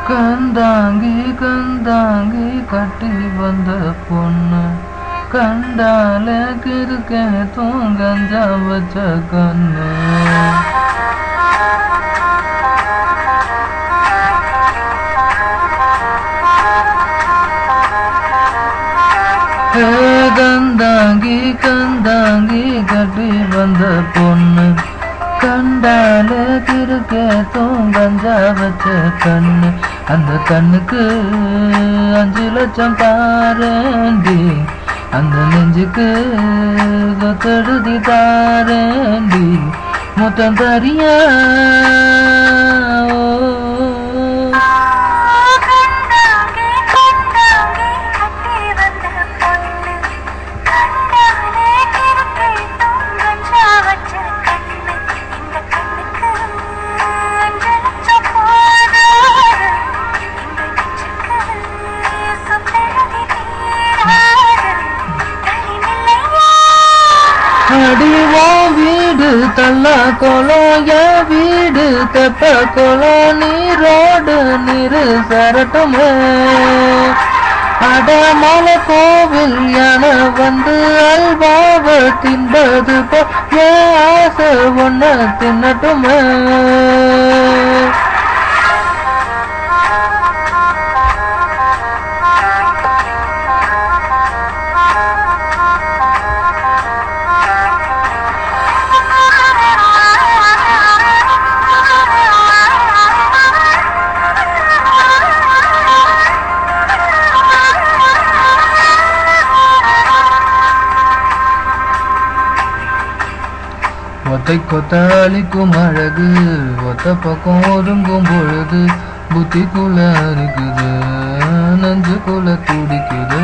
கந்தாங்கி கந்தாங்கி கட்டி வந்த பொண்ணு கண்டால கிருக்க தூங்கஞ்சா வச்ச கண்ணு கந்தாங்கி கந்தாங்கி கட்டி வந்த பொண்ணு கண்டால கிருக்க தூங்கஞ்சா வச்ச கண்ணு அந்த கண்ணுக்கு 5 லட்சம் தாரேண்டி அந்த நெஞ்சுக்கு தொடுதி தாரேண்டி மொத்தம் தரியா அடிவோ வீடு தல்லா கோலம் என் வீடு தெப்ப கோலம் நீரோடு நீரு சரட்டுமே அடமலை கோவில் யானை வந்து அல்வாவ தின்பது போ என் ஆசை ஒன்ன தின்னட்டுமே ஒத்தை கொத்தாளிக்கும் அழகு ஒத்த பக்கம் ஒதுங்கும் பொழுது புத்திக்குள்ள இருக்குது நெஞ்சுக்குள்ள துடிக்குது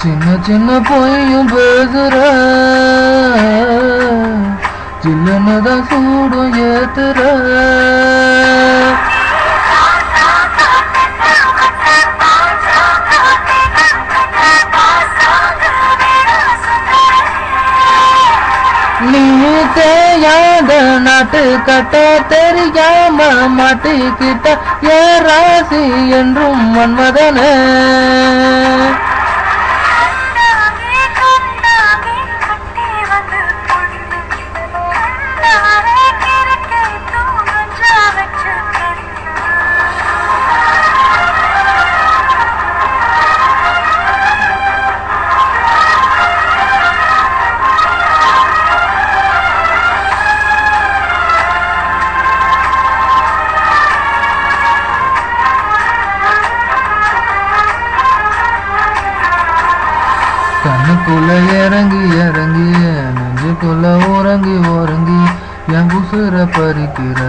சின்ன சின்ன பொய்யும் பேசுற சில்லனதான் சூடும் ஏத்துற நீ தேயாத நாட்டு கட்ட தெரியாம மாட்டிக்கிட்ட ஏ ராசி என்றும் மன்மதனே கண்ணுக்குள்ள இறங்கி இறங்கி நெஞ்சுக்குள்ள உறங்கி உறங்கி என் உசுர பறிக்கிற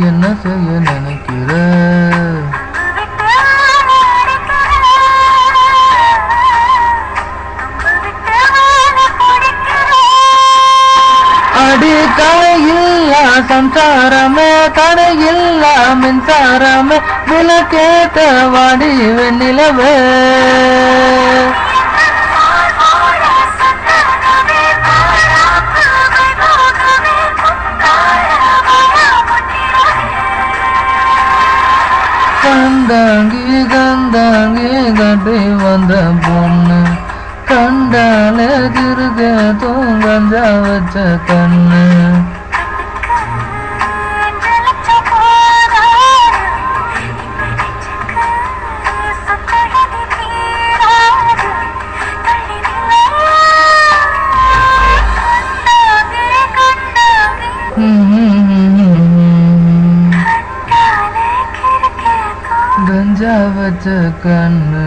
என்ன செய்ய நினைக்கிற அடி கடையில்லா சம்சாரமே கடையில்லா மின்சாரமே விளக்கேத்த வாடி வெண்ணிலவே கந்தாங்கி கந்தாங்கி கட்டி வந்த பொண்ணு கண்டால கிருக தூங்கஞ்சா வச்ச கண்ணு கஞ்சா வச்ச கண்ணு